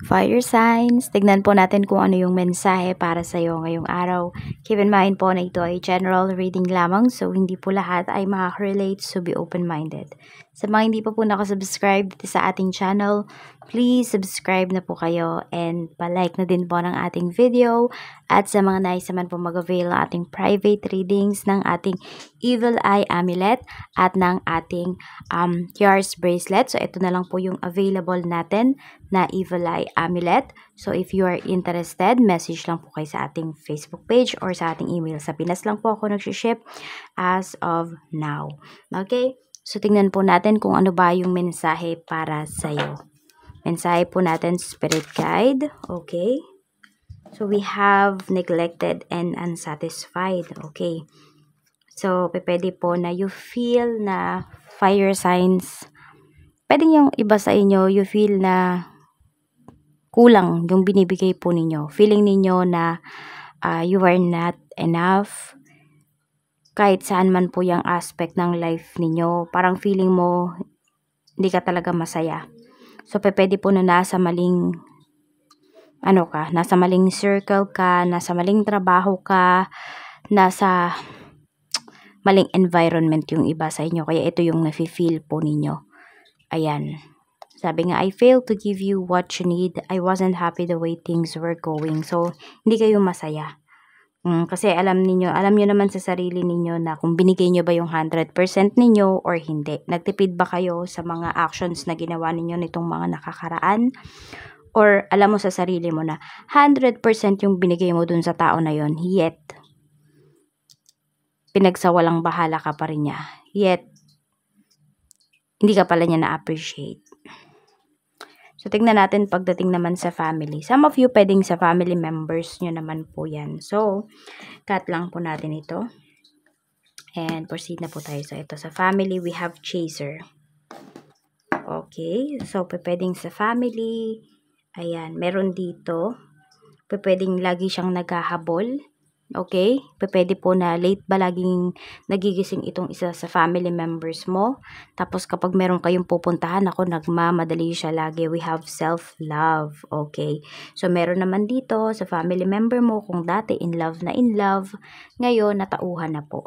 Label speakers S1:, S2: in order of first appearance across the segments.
S1: Fire signs, tignan po natin kung ano yung mensahe para sa iyo ngayong araw. Keep in mind po na ito ay general reading lamang, so hindi po lahat ay makaka-relate, so be open-minded. Sa mga hindi pa po nakasubscribe dito sa ating channel, please subscribe na po kayo and palike na din po ng ating video. At sa mga nais naman po mag-avail ng ating private readings ng ating Evil Eye Amulet at ng ating Yar's Bracelet. So ito na lang po yung available natin na Evil Eye Amulet. So if you are interested, message lang po kayo sa ating Facebook page or sa ating email. Sa Pinas lang po ako nag-ship as of now. Okay? So tingnan po natin kung ano ba yung mensahe para sa iyo. Mensahe po natin, Spirit Guide. Okay? So we have neglected and unsatisfied. Okay? So pwede po na you feel na fire signs. Pwede yung iba sa inyo, you feel na kulang yung binibigay po ninyo. Feeling ninyo na you are not enough. Kahit saan man po yung aspect ng life ninyo, parang feeling mo hindi ka talaga masaya. So, pwede po na nasa maling nasa maling circle ka, nasa maling trabaho ka, nasa maling environment yung iba sa inyo. Kaya ito yung nafe-feel po ninyo. Ayan. Sabi nga, I failed to give you what you need. I wasn't happy the way things were going. So, hindi kayo masaya. Kasi alam nyo naman sa sarili ninyo na kung binigay nyo ba yung 100% ninyo or hindi. Nagtipid ba kayo sa mga actions na ginawa ninyo nitong mga nakakaraan? Or alam mo sa sarili mo na 100% yung binigay mo dun sa tao na yon, yet pinagsawalang bahala ka pa rin niya. Yet, hindi ka pala niya na-appreciate. So, tignan natin pagdating naman sa family. Some of you, pwedeng sa family members nyo naman po yan. So, cut lang po natin ito. And proceed na po tayo sa ito. Sa family, we have chaser. Okay. So, pwedeng sa family. Ayan. Meron dito. Pwedeng lagi siyang naghahabol. Okay? Pwede po na late ba laging nagigising itong isa sa family members mo. Tapos kapag meron kayong pupuntahan, ako nagmamadali siya lagi. We have self-love. Okay? So meron naman dito sa family member mo kung dati in love, ngayon natauhan na po.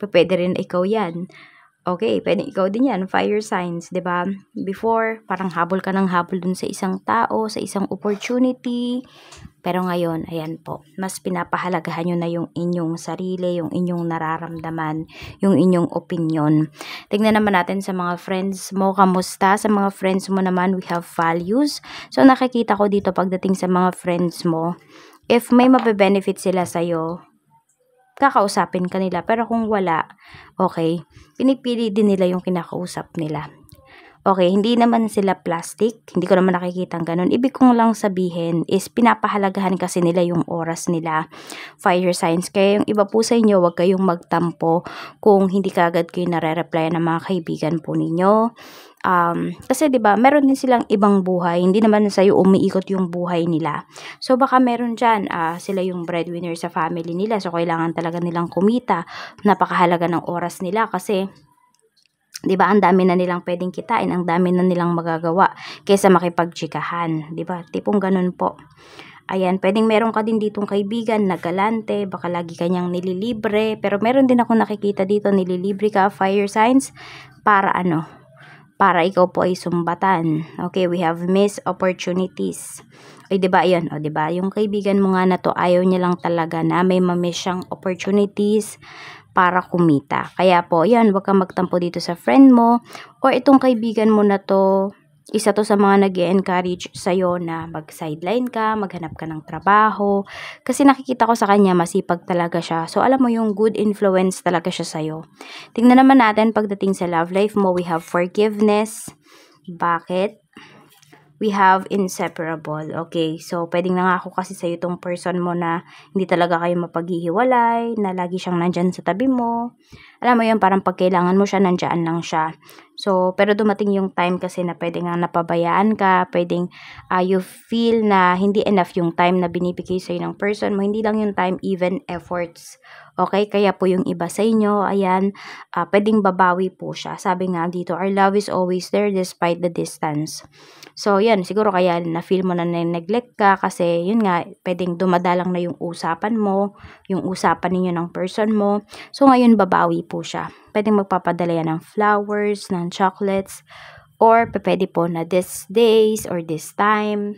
S1: Pwede rin ikaw yan. Okay, pwede ikaw din yan. Fire signs, 'di ba? Before, parang habol ka ng habol dun sa isang tao, sa isang opportunity. Pero ngayon, ayan po, mas pinapahalagahan nyo na yung inyong sarili, yung inyong nararamdaman, yung inyong opinion. Tignan naman natin sa mga friends mo, kamusta? Sa mga friends mo naman, we have values. So, nakikita ko dito pagdating sa mga friends mo, if may mabe-benefit sila sa'yo, kakausapin ka nila. Pero kung wala, okay, pinipili din nila yung kinakausap nila. Okay, hindi naman sila plastic. Hindi ko naman nakikita ganun. Ibig kong lang sabihin is pinapahalagahan kasi nila yung oras nila. Fire signs. Kaya yung iba po sa inyo, huwag kayong magtampo kung hindi kagad kayo nare-reply ng mga kaibigan po ninyo. Kasi 'di ba, meron din silang ibang buhay. Hindi naman sa iyo umiikot yung buhay nila. So baka meron diyan, sila yung breadwinner sa family nila. So kailangan talaga nilang kumita. Napakahalaga ng oras nila kasi 'di ba, ang dami na nilang pwedeng kitain, ang dami na nilang magagawa kaysa makipagtsikahan, 'di ba? Tipong ganun po. Ayan, pwedeng meron ka din ditong kaibigan na galante, baka lagi kanyang nililibre, pero meron din ako nakikita dito nililibre ka, fire signs, para para ikaw po ay sumbatan. Okay, we have missed opportunities. Ay, 'di ba 'yun? O, 'di ba? Yung kaibigan mo nga na to, ayaw niya lang talaga na may ma-miss siyang opportunities para kumita. Kaya po, 'yan, wag kang magtampo dito sa friend mo or itong kaibigan mo na to. Isa to sa mga nag-e-encourage sa'yo na mag-sideline ka, maghanap ka ng trabaho. Kasi nakikita ko sa kanya, masipag talaga siya. So, alam mo yung good influence talaga siya sa'yo. Tingnan naman natin pagdating sa love life mo, we have forgiveness. Bakit? We have inseparable. Okay, so pwedeng nangako kasi sa'yo itong person mo na hindi talaga kayo mapaghihiwalay, na lagi siyang nandyan sa tabi mo. Alam mo yun, parang pag kailangan mo siya, nandiyan lang siya. So, pero dumating yung time kasi na pwede nga napabayaan ka, pwedeng you feel na hindi enough yung time na binibigay sa'yo ng person mo. Hindi lang yung time, even efforts. Okay? Kaya po yung iba sa inyo, ayan, pwedeng babawi po siya. Sabi nga dito, our love is always there despite the distance. So, yan, siguro kaya na-feel mo na neglect ka kasi, yun nga, pwedeng dumadalang na yung usapan mo, yung usapan ninyo ng person mo. So, ngayon, babawi po siya. Pwedeng magpapadala yan ng flowers, ng chocolates, or pwede po na these days or this time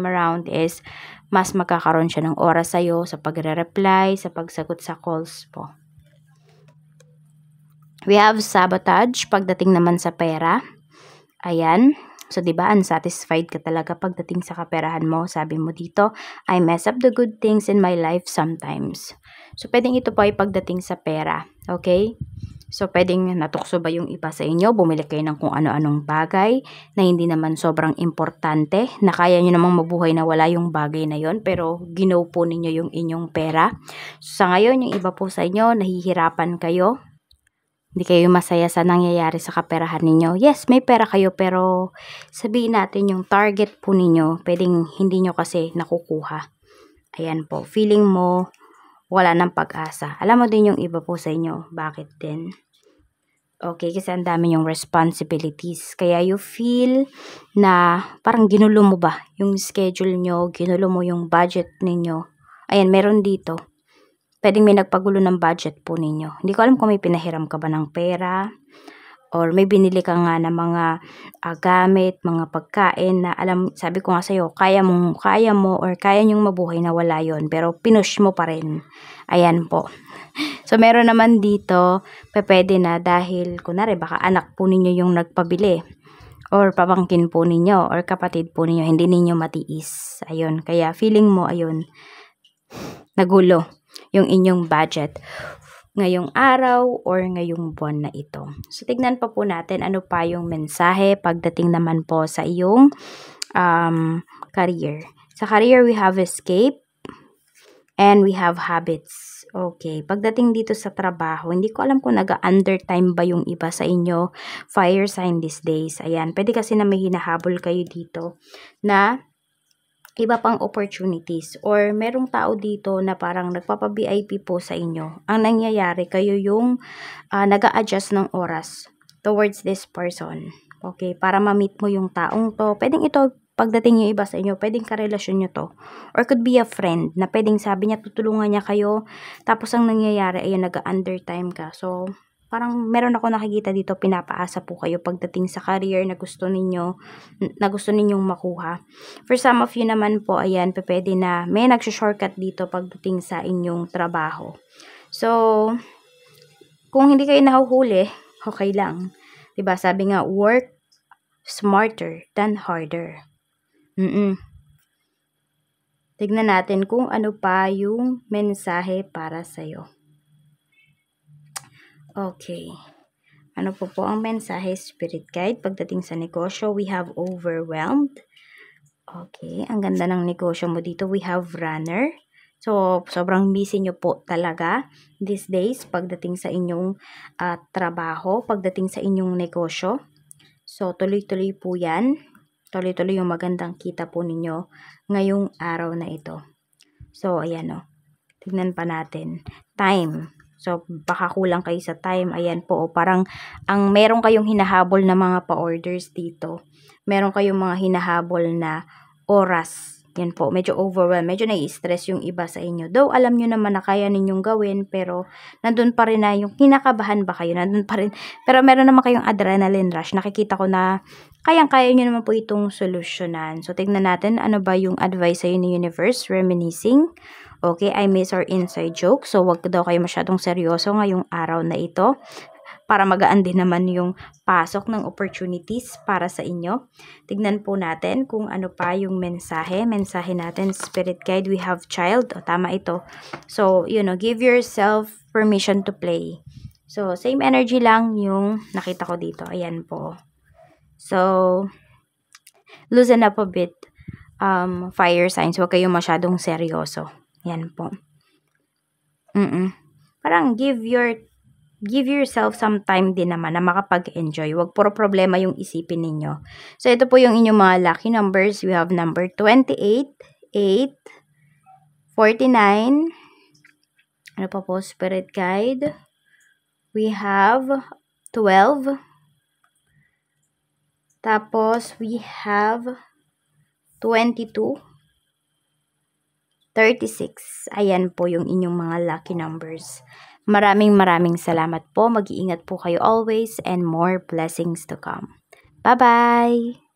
S1: around is mas magkakaroon siya ng oras sa'yo sa pagre-reply, sa pagsagot sa calls po. We have sabotage pagdating naman sa pera. Ayan. So, diba, unsatisfied ka talaga pagdating sa kaperahan mo. Sabi mo dito, I mess up the good things in my life sometimes. So, pwedeng ito po ay pagdating sa pera. Okay? So, pwedeng natukso ba yung iba sa inyo? Bumili kayo ng kung ano-anong bagay na hindi naman sobrang importante, na kaya nyo namang mabuhay na wala yung bagay na yon, pero ginaw po ninyo yung inyong pera. So, sa ngayon, yung iba po sa inyo, nahihirapan kayo. Hindi kayo masaya sa nangyayari sa kaperahan ninyo. Yes, may pera kayo, pero sabihin natin yung target po ninyo, pwedeng hindi nyo kasi nakukuha. Ayan po, feeling mo wala ng pag-asa. Alam mo din yung iba po sa inyo, bakit din? Okay, kasi ang dami yung responsibilities. Kaya you feel na parang ginulo mo ba yung schedule nyo, ginulo mo yung budget ninyo. Ayan, meron dito. Pwedeng may nagpagulo ng budget po ninyo. Hindi ko alam kung may pinahiram ka ba ng pera, or may binili ka nga ng mga gamit, mga pagkain na alam, sabi ko nga sa'yo, kaya mo or kaya nyong mabuhay na wala yon, pero pinush mo pa rin. Ayan po. So, meron naman dito, pwede na dahil, kunwari, baka anak po ninyo yung nagpabili, or pamangkin po ninyo, or kapatid po ninyo, hindi ninyo matiis. Ayun, kaya feeling mo, ayun, nagulo yung inyong budget ngayong araw or ngayong buwan na ito. So, tignan pa po natin ano pa yung mensahe pagdating naman po sa iyong career. Sa career, we have escape and we have habits. Okay, pagdating dito sa trabaho, hindi ko alam kung nag-undertime ba yung iba sa inyo, fire sign these days. Ayan, pwede kasi na may hinahabol kayo dito na iba pang opportunities, or merong tao dito na parang nagpapa-VIP po sa inyo. Ang nangyayari, kayo yung nag-a-adjust ng oras towards this person. Okay, para ma-meet mo yung taong to. Pwedeng ito, pagdating yung iba sa inyo, pwedeng karelasyon nyo to. Or could be a friend na pwedeng sabi niya, tutulungan niya kayo. Tapos ang nangyayari, ayun, nag-undertime ka. So, parang meron ako nakikita dito, pinapaasa po kayo pagdating sa career na gusto ninyong makuha. For some of you naman po, ayan, pwede na may nag-shortcut dito pagdating sa inyong trabaho. So, kung hindi kayo nahuhuli, okay lang. Diba? Sabi nga, work smarter than harder. Tignan natin kung ano pa yung mensahe para sa'yo. Okay. Ano po ang mensahe, Spirit Guide? Pagdating sa negosyo, we have overwhelmed. Okay. Ang ganda ng negosyo mo dito. We have runner. So, sobrang busy nyo po talaga these days pagdating sa inyong trabaho, pagdating sa inyong negosyo. So, tuloy-tuloy po yan. Tuloy-tuloy yung magandang kita po ninyo ngayong araw na ito. So, ayan o. Tignan pa natin. Time. So, baka kulang kayo sa time. Ayan po. O, parang meron kayong hinahabol na mga pa-orders dito. Meron kayong mga hinahabol na oras. Yan po. Medyo overwhelmed. Medyo nai-stress yung iba sa inyo. Though, alam nyo naman na kaya ninyong gawin. Pero, nandun pa rin na yung kinakabahan ba kayo. Nandun pa rin. Pero, meron naman kayong adrenaline rush. Nakikita ko na kayang-kaya nyo naman po itong solusyonan. So, tignan natin ano ba yung advice sa'yo ni Universe. Reminiscing. Okay, I miss our inside joke. So, wag daw kayo masyadong seryoso ngayong araw na ito para magaan din naman yung pasok ng opportunities para sa inyo. Tignan po natin kung ano pa yung mensahe. Mensahe natin, Spirit Guide, we have child. O, tama ito. So, give yourself permission to play. So, same energy lang yung nakita ko dito. Ayan po. So, loosen up a bit. Fire signs, huwag kayong masyadong seryoso. Yan po. Parang give your give yourself some time din naman na makapag-enjoy. Huwag puro problema yung isipin ninyo. So, ito po yung inyong mga lucky numbers. We have number 28, 8, 49. Ano pa po, Spirit Guide? We have 12. Tapos, we have 22. 36. Ayan po yung inyong mga lucky numbers. Maraming salamat po. Mag-iingat po kayo always and more blessings to come. Bye-bye!